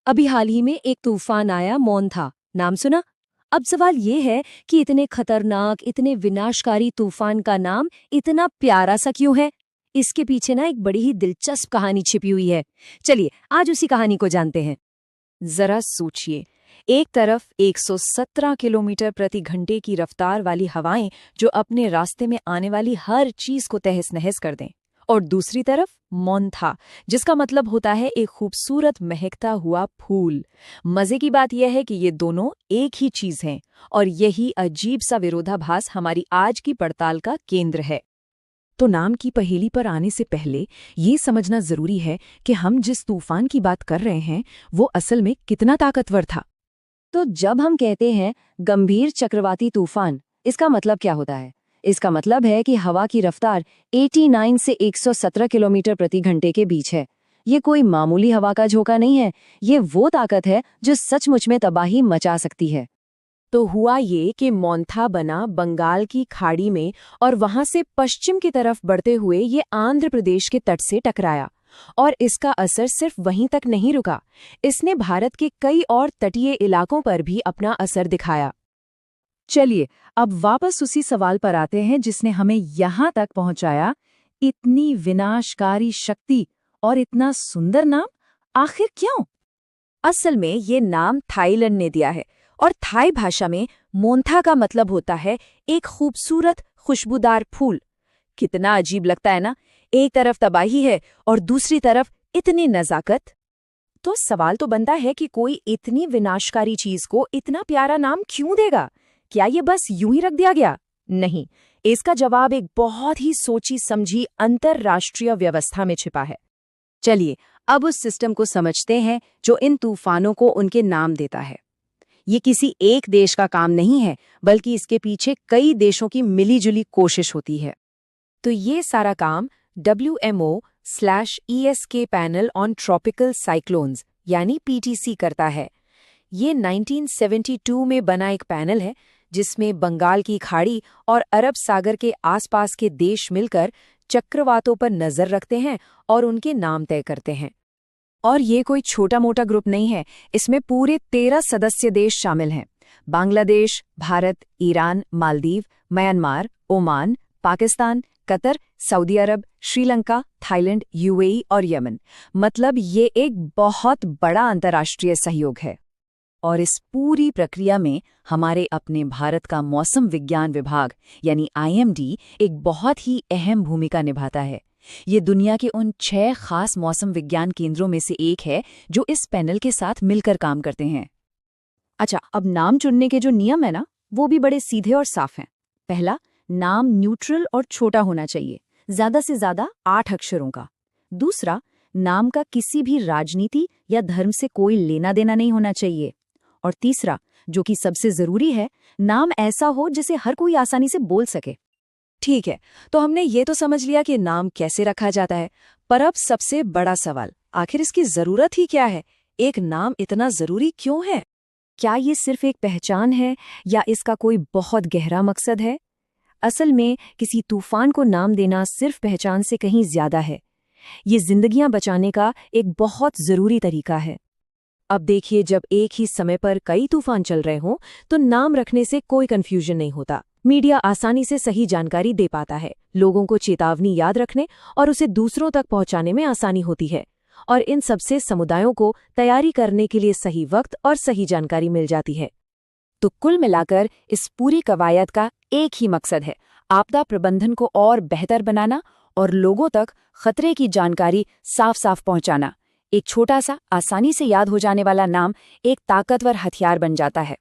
अभी हाल ही में एक तूफान आया, मोन्था, नाम सुना? अब सवाल ये है कि इतने खतरनाक, इतने विनाशकारी तूफान का नाम इतना प्यारा सा क्यों है? इसके पीछे ना एक बड़ी ही दिलचस्प कहानी छिपी हुई है। चलिए आज उसी कहानी को जानते हैं। जरा सोचिए, एक तरफ 117 किलोमीटर प्रति घंटे की रफ्तार वाली हवाएं जो अपने रास्ते में आने वाली हर चीज को तहस नहस कर दें, और दूसरी तरफ मोन्था, जिसका मतलब होता है एक खूबसूरत महकता हुआ फूल। मजे की बात यह है कि ये दोनों एक ही चीज हैं, और यही अजीब सा विरोधाभास हमारी आज की पड़ताल का केंद्र है। तो नाम की पहेली पर आने से पहले ये समझना जरूरी है कि हम जिस तूफान की बात कर रहे हैं वो असल में कितना ताकतवर था। तो जब हम कहते हैं गंभीर चक्रवाती तूफान, इसका मतलब क्या होता है? इसका मतलब है कि हवा की रफ्तार 89 से 117 किलोमीटर प्रति घंटे के बीच है। ये कोई मामूली हवा का झोंका नहीं है, ये वो ताकत है जो सचमुच में तबाही मचा सकती है। तो हुआ ये कि मोन्था बना बंगाल की खाड़ी में, और वहां से पश्चिम की तरफ बढ़ते हुए ये आंध्र प्रदेश के तट से टकराया। और इसका असर सिर्फ वहीं तक नहीं रुका, इसने भारत के कई और तटीय इलाकों पर भी अपना असर दिखाया। चलिए अब वापस उसी सवाल पर आते हैं जिसने हमें यहाँ तक पहुंचाया। इतनी विनाशकारी शक्ति और इतना सुंदर नाम आखिर क्यों? असल में ये नाम थाईलैंड ने दिया है, और थाई भाषा में मोन्था का मतलब होता है एक खूबसूरत खुशबूदार फूल। कितना अजीब लगता है ना, एक तरफ तबाही है और दूसरी तरफ इतनी नजाकत। तो सवाल तो बनता है कि कोई इतनी विनाशकारी चीज को इतना प्यारा नाम क्यों देगा? क्या ये बस यूं ही रख दिया गया? नहीं, इसका जवाब एक बहुत ही सोची समझी अंतरराष्ट्रीय व्यवस्था में छिपा है। चलिए अब उस सिस्टम को समझते हैं जो इन तूफानों को उनके नाम देता है। ये किसी एक देश का काम नहीं है, बल्कि इसके पीछे कई देशों की मिलीजुली कोशिश होती है। तो ये सारा काम WMO/ESK panel on tropical cyclones यानी PTC करता है। ये 1972 में बना एक पैनल है जिसमें बंगाल की खाड़ी और अरब सागर के आसपास के देश मिलकर चक्रवातों पर नजर रखते हैं और उनके नाम तय करते हैं। और ये कोई छोटा मोटा ग्रुप नहीं है, इसमें पूरे 13 सदस्य देश शामिल हैं। Bangladesh, Bharat, Iran, Maldives, Myanmar, Oman, Pakistan, Qatar, Saudi Arab, Sri Lanka, Thailand, UAE और यमन। मतलब ये एक बहुत बड़ा अंतर्राष्ट्रीय सहयोग है। और इस पूरी प्रक्रिया में हमारे अपने भारत का मौसम विज्ञान विभाग यानी IMD एक बहुत ही अहम भूमिका निभाता है। ये दुनिया के उन 6 खास मौसम विज्ञान केंद्रों में से एक है जो इस पैनल के साथ मिलकर काम करते हैं। अच्छा, अब नाम चुनने के जो नियम है ना, वो भी बड़े सीधे और साफ हैं। पहला, नाम न्यूट्रल और छोटा होना चाहिए, ज्यादा से ज्यादा 8 अक्षरों का। दूसरा, नाम का किसी भी राजनीति या धर्म से कोई लेना देना नहीं होना चाहिए। और तीसरा, जो कि सबसे जरूरी है, नाम ऐसा हो जिसे हर कोई आसानी से बोल सके। ठीक है, तो हमने ये तो समझ लिया कि नाम कैसे रखा जाता है, पर अब सबसे बड़ा सवाल, आखिर इसकी जरूरत ही क्या है? एक नाम इतना जरूरी क्यों है? क्या ये सिर्फ एक पहचान है या इसका कोई बहुत गहरा मकसद है? असल में किसी तूफान को नाम देना सिर्फ पहचान से कहीं ज्यादा है। ये जिंदगियां बचाने का एक बहुत जरूरी तरीका है। अब देखिए, जब एक ही समय पर कई तूफान चल रहे हों तो नाम रखने से कोई कंफ्यूजन नहीं होता। मीडिया आसानी से सही जानकारी दे पाता है, लोगों को चेतावनी याद रखने और उसे दूसरों तक पहुंचाने में आसानी होती है, और इन सबसे समुदायों को तैयारी करने के लिए सही वक्त और सही जानकारी मिल जाती है। तो कुल मिलाकर इस पूरी कवायद का एक ही मकसद है, आपदा प्रबंधन को और बेहतर बनाना और लोगों तक खतरे की जानकारी साफ साफ पहुंचाना। एक छोटा सा, आसानी से याद हो जाने वाला नाम एक ताकतवर हथियार बन जाता है।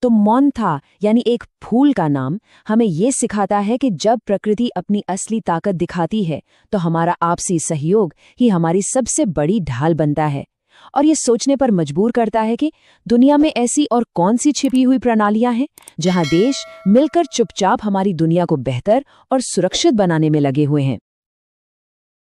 तो मोन्था यानी एक फूल का नाम हमें ये सिखाता है कि जब प्रकृति अपनी असली ताकत दिखाती है तो हमारा आपसी सहयोग ही हमारी सबसे बड़ी ढाल बनता है। और ये सोचने पर मजबूर करता है कि दुनिया में ऐसी और कौन सी छिपी हुई प्रणालियां हैं जहां देश मिलकर चुपचाप हमारी दुनिया को बेहतर और सुरक्षित बनाने में लगे हुए हैं।